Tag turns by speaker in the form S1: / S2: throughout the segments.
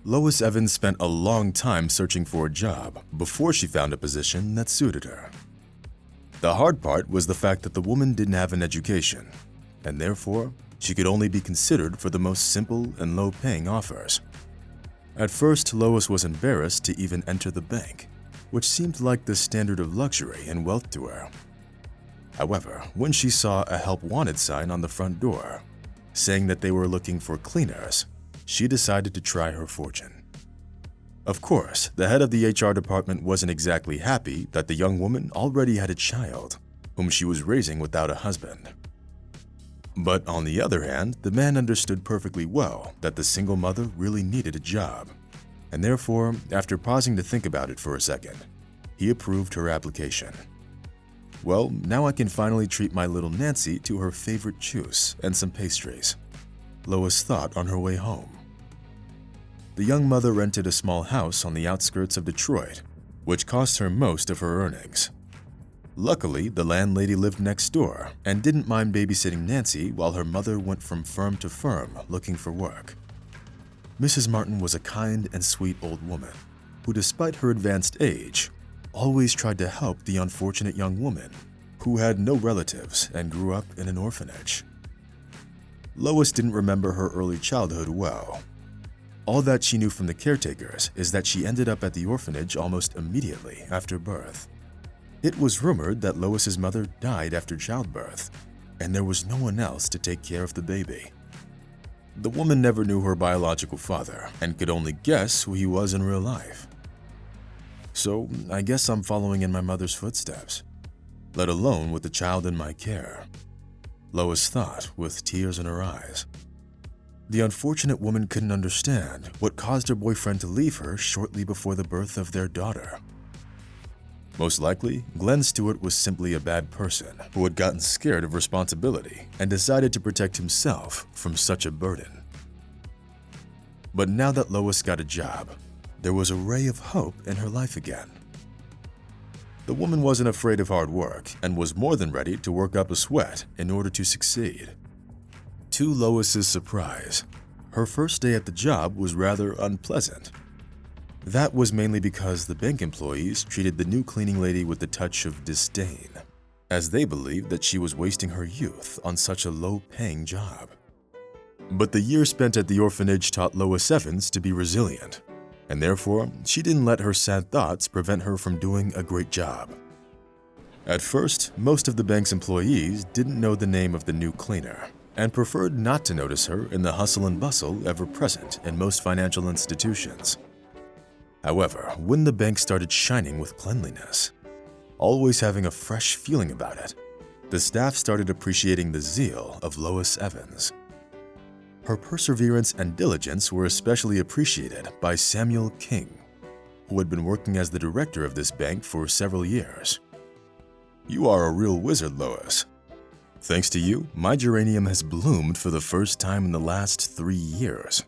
S1: Lois Evans spent a long time searching for a job before she found a position that suited her. The hard part was the fact that the woman didn't have an education, and therefore, she could only be considered for the most simple and low-paying offers. At first, Lois was embarrassed to even enter the bank, which seemed like the standard of luxury and wealth to her. However, when she saw a help wanted sign on the front door, saying that they were looking for cleaners, she decided to try her fortune. Of course, the head of the HR department wasn't exactly happy that the young woman already had a child, whom she was raising without a husband. But on the other hand, the man understood perfectly well that the single mother really needed a job, and therefore, after pausing to think about it for a second, he approved her application. Well, now I can finally treat my little Nancy to her favorite juice and some pastries, Lois thought on her way home. The young mother rented a small house on the outskirts of Detroit, which cost her most of her earnings. Luckily, the landlady lived next door and didn't mind babysitting Nancy while her mother went from firm to firm looking for work. Mrs. Martin was a kind and sweet old woman who, despite her advanced age, always tried to help the unfortunate young woman who had no relatives and grew up in an orphanage. Lois didn't remember her early childhood well. All that she knew from the caretakers is that she ended up at the orphanage almost immediately after birth. It was rumored that Lois's mother died after childbirth, and there was no one else to take care of the baby. The woman never knew her biological father and could only guess who he was in real life. So, I guess I'm following in my mother's footsteps, let alone with the child in my care, Lois thought with tears in her eyes. The unfortunate woman couldn't understand what caused her boyfriend to leave her shortly before the birth of their daughter. Most likely, Glenn Stewart was simply a bad person who had gotten scared of responsibility and decided to protect himself from such a burden. But now that Lois got a job, there was a ray of hope in her life again. The woman wasn't afraid of hard work and was more than ready to work up a sweat in order to succeed. To Lois's surprise, her first day at the job was rather unpleasant. That was mainly because the bank employees treated the new cleaning lady with a touch of disdain, as they believed that she was wasting her youth on such a low-paying job. But the year spent at the orphanage taught Lois Evans to be resilient, and therefore she didn't let her sad thoughts prevent her from doing a great job. At first, most of the bank's employees didn't know the name of the new cleaner and preferred not to notice her in the hustle and bustle ever present in most financial institutions. However, when the bank started shining with cleanliness, always having a fresh feeling about it, the staff started appreciating the zeal of Lois Evans. Her perseverance and diligence were especially appreciated by Samuel King, who had been working as the director of this bank for several years. "You are a real wizard, Lois. Thanks to you, my geranium has bloomed for the first time in the last 3 years,"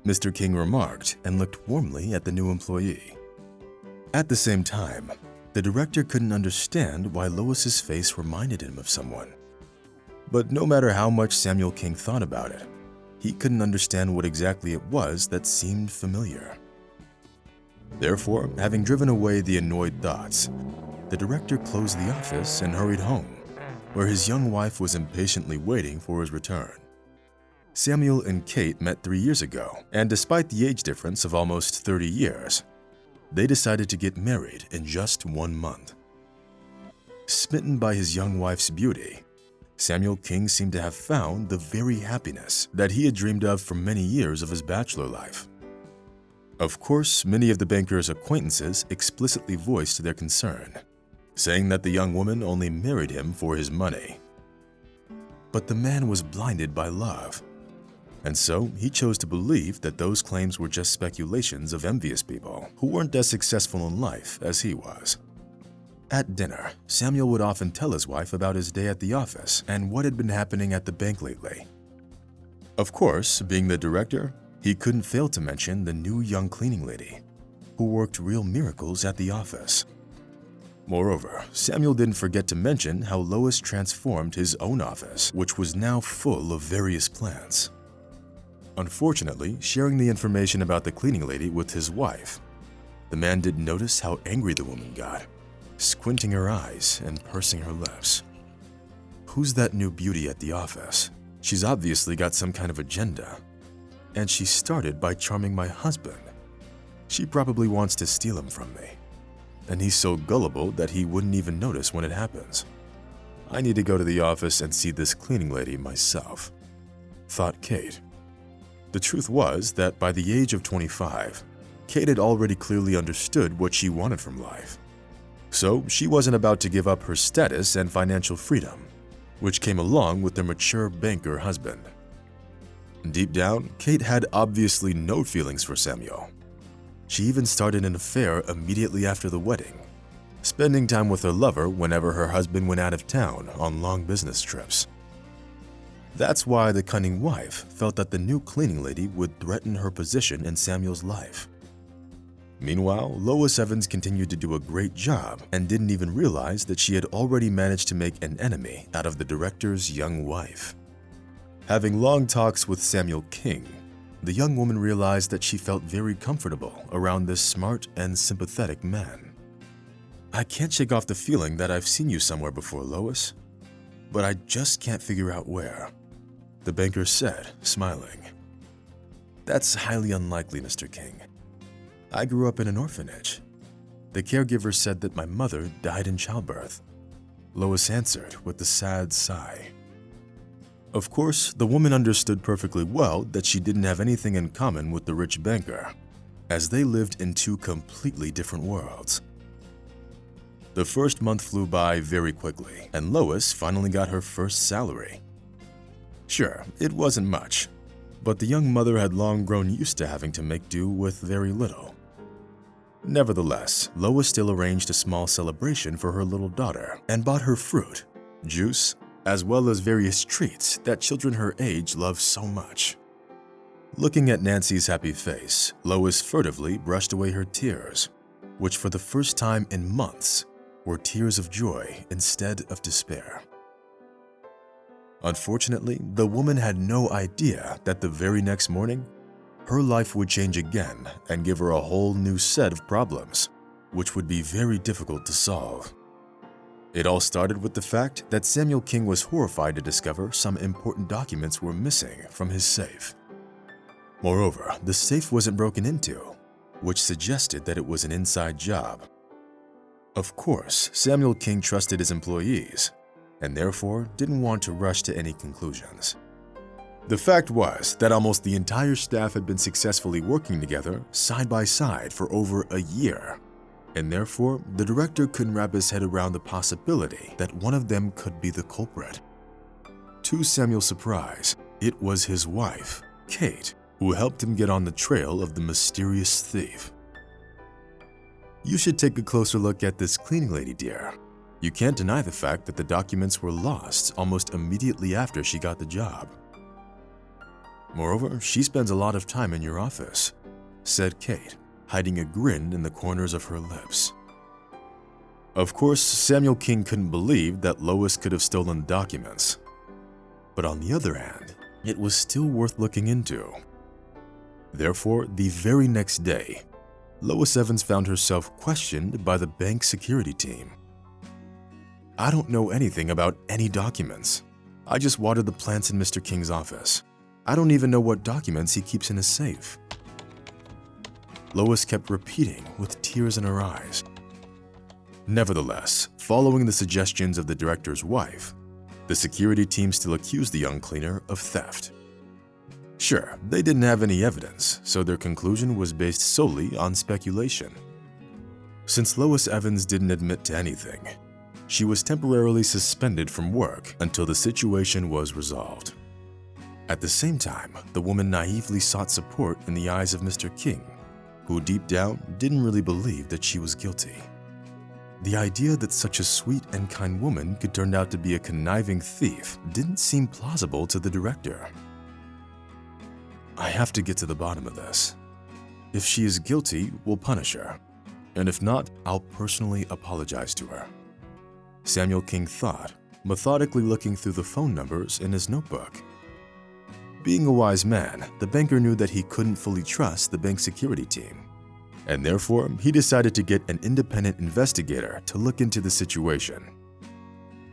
S1: Mr. King remarked and looked warmly at the new employee. At the same time, the director couldn't understand why Lois's face reminded him of someone. But no matter how much Samuel King thought about it, he couldn't understand what exactly it was that seemed familiar. Therefore, having driven away the annoyed thoughts, the director closed the office and hurried home, where his young wife was impatiently waiting for his return. Samuel and Kate met 3 years ago, and despite the age difference of almost 30 years, they decided to get married in just 1 month. Smitten by his young wife's beauty, Samuel King seemed to have found the very happiness that he had dreamed of for many years of his bachelor life. Of course, many of the banker's acquaintances explicitly voiced their concern, saying that the young woman only married him for his money. But the man was blinded by love, and so he chose to believe that those claims were just speculations of envious people who weren't as successful in life as he was. At dinner, Samuel would often tell his wife about his day at the office and what had been happening at the bank lately. Of course, being the director, he couldn't fail to mention the new young cleaning lady, who worked real miracles at the office. Moreover, Samuel didn't forget to mention how Lois transformed his own office, which was now full of various plants. unfortunately sharing the information about the cleaning lady with his wife. The man didn't notice how angry the woman got, squinting her eyes and pursing her lips. Who's that new beauty at the office? She's obviously got some kind of agenda. And she started by charming my husband. She probably wants to steal him from me. And he's so gullible that he wouldn't even notice when it happens. I need to go to the office and see this cleaning lady myself, thought Kate. The truth was that by the age of 25, Kate had already clearly understood what she wanted from life. So she wasn't about to give up her status and financial freedom, which came along with their mature banker husband. Deep down, Kate had obviously no feelings for Samuel. She even started an affair immediately after the wedding, spending time with her lover whenever her husband went out of town on long business trips. That's why the cunning wife felt that the new cleaning lady would threaten her position in Samuel's life. Meanwhile, Louise Evans continued to do a great job and didn't even realize that she had already managed to make an enemy out of the director's young wife. Having long talks with Samuel King, the young woman realized that she felt very comfortable around this smart and sympathetic man. I can't shake off the feeling that I've seen you somewhere before, Lois, but I just can't figure out where, the banker said, smiling. That's highly unlikely, Mr. King. I grew up in an orphanage. The caregiver said that my mother died in childbirth, Lois answered with a sad sigh. Of course, the woman understood perfectly well that she didn't have anything in common with the rich banker, as they lived in two completely different worlds. The first month flew by very quickly, and Lois finally got her first salary. Sure, it wasn't much, but the young mother had long grown used to having to make do with very little. Nevertheless, Lois still arranged a small celebration for her little daughter and bought her fruit, juice, as well as various treats that children her age love so much. Looking at Nancy's happy face, Lois furtively brushed away her tears, which for the first time in months were tears of joy instead of despair. Unfortunately, the woman had no idea that the very next morning, her life would change again and give her a whole new set of problems, which would be very difficult to solve. It all started with the fact that Samuel King was horrified to discover some important documents were missing from his safe. Moreover, the safe wasn't broken into, which suggested that it was an inside job. Of course, Samuel King trusted his employees, and therefore didn't want to rush to any conclusions. The fact was that almost the entire staff had been successfully working together side by side for over a year, and therefore the director couldn't wrap his head around the possibility that one of them could be the culprit. To Samuel's surprise, it was his wife, Kate, who helped him get on the trail of the mysterious thief. You should take a closer look at this cleaning lady, dear. You can't deny the fact that the documents were lost almost immediately after she got the job. Moreover, she spends a lot of time in your office, said Kate, hiding a grin in the corners of her lips. Of course, Samuel King couldn't believe that Lois could have stolen the documents. But on the other hand, it was still worth looking into. Therefore, the very next day, Louise Evans found herself questioned by the bank security team. I don't know anything about any documents. I just watered the plants in Mr. King's office. I don't even know what documents he keeps in his safe. Lois kept repeating with tears in her eyes. Nevertheless, following the suggestions of the director's wife, the security team still accused the young cleaner of theft. Sure, they didn't have any evidence, so their conclusion was based solely on speculation. Since Louise Evans didn't admit to anything, she was temporarily suspended from work until the situation was resolved. At the same time, the woman naively sought support in the eyes of Mr. King, who deep down didn't really believe that she was guilty. The idea that such a sweet and kind woman could turn out to be a conniving thief didn't seem plausible to the director. I have to get to the bottom of this. If she is guilty, we'll punish her, and if not, I'll personally apologize to her, Samuel King thought, methodically looking through the phone numbers in his notebook. Being a wise man, the banker knew that he couldn't fully trust the bank security team, and therefore he decided to get an independent investigator to look into the situation.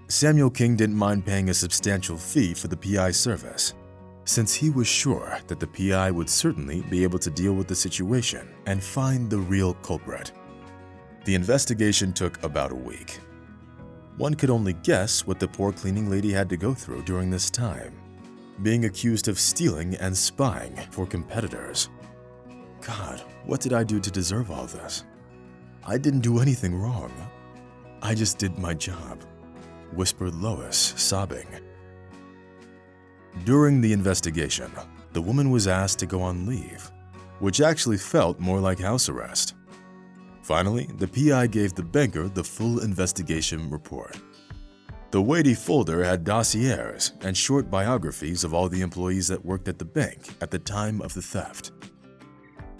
S1: Samuel King didn't mind paying a substantial fee for the PI service, since he was sure that the PI would certainly be able to deal with the situation and find the real culprit. The investigation took about a week. One could only guess what the poor cleaning lady had to go through during this time, being accused of stealing and spying for competitors. God, what did I do to deserve all this? I didn't do anything wrong. I just did my job, whispered Lois, sobbing. During the investigation, the woman was asked to go on leave, which actually felt more like house arrest. Finally, the PI gave the banker the full investigation report. The weighty folder had dossiers and short biographies of all the employees that worked at the bank at the time of the theft.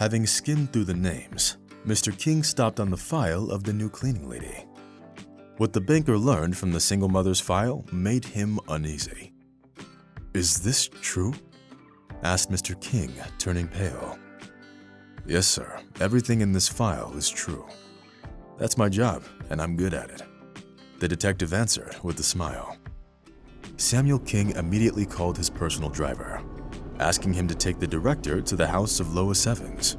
S1: Having skimmed through the names, Mr. King stopped on the file of the new cleaning lady. What the banker learned from the single mother's file made him uneasy. "Is this true?" asked Mr. King, turning pale. "Yes, sir. Everything in this file is true. That's my job, and I'm good at it," the detective answered with a smile. Samuel King immediately called his personal driver, asking him to take the director to the house of Louise Evans.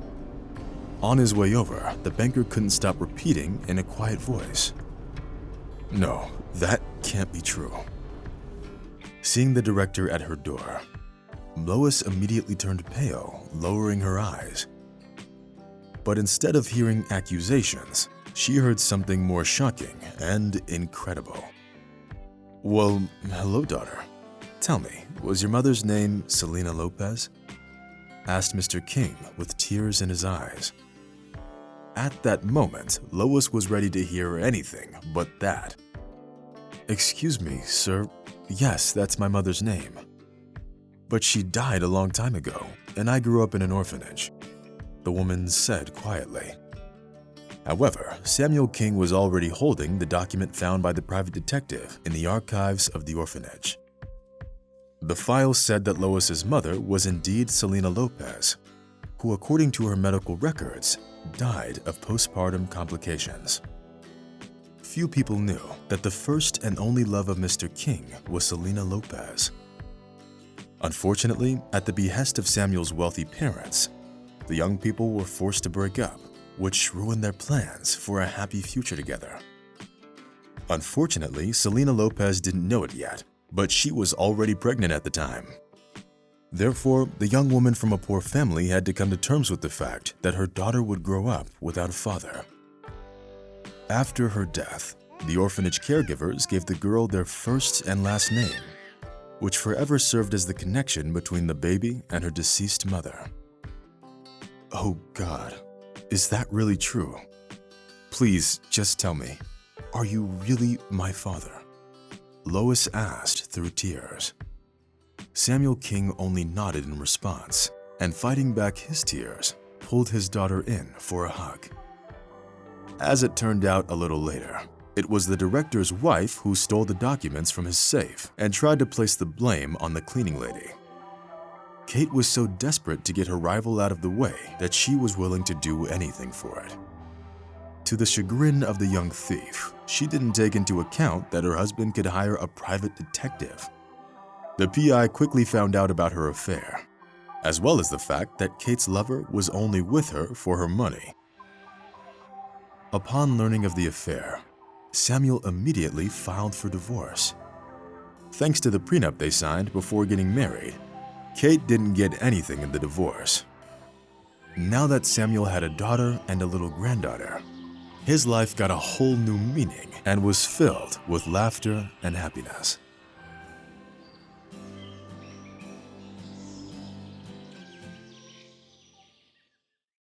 S1: On his way over, the banker couldn't stop repeating in a quiet voice, "No, that can't be true." Seeing the director at her door, Lois immediately turned pale, lowering her eyes. But instead of hearing accusations, she heard something more shocking and incredible. "Well, hello, daughter. Tell me, was your mother's name Selena Lopez?" asked Mr. King with tears in his eyes. At that moment, Lois was ready to hear anything but that. "Excuse me, sir. Yes, that's my mother's name. But she died a long time ago, and I grew up in an orphanage," the woman said quietly. However, Samuel King was already holding the document found by the private detective in the archives of the orphanage. The file said that Lois's mother was indeed Selena Lopez, who, according to her medical records, died of postpartum complications. Few people knew that the first and only love of Mr. King was Selena Lopez. Unfortunately, at the behest of Samuel's wealthy parents, the young people were forced to break up, which ruined their plans for a happy future together. Unfortunately, Selena Lopez didn't know it yet, but she was already pregnant at the time. Therefore, the young woman from a poor family had to come to terms with the fact that her daughter would grow up without a father. After her death, the orphanage caregivers gave the girl their first and last name, which forever served as the connection between the baby and her deceased mother. Oh God, is that really true? Please just tell me, are you really my father? Lois asked through tears. Samuel King only nodded in response, and fighting back his tears, pulled his daughter in for a hug. As it turned out a little later, it was the director's wife who stole the documents from his safe and tried to place the blame on the cleaning lady. Kate was so desperate to get her rival out of the way that she was willing to do anything for it. To the chagrin of the young thief, she didn't take into account that her husband could hire a private detective. The PI quickly found out about her affair, as well as the fact that Kate's lover was only with her for her money. Upon learning of the affair, Samuel immediately filed for divorce. Thanks to the prenup they signed before getting married, Kate didn't get anything in the divorce. Now that Samuel had a daughter and a little granddaughter, his life got a whole new meaning and was filled with laughter and happiness.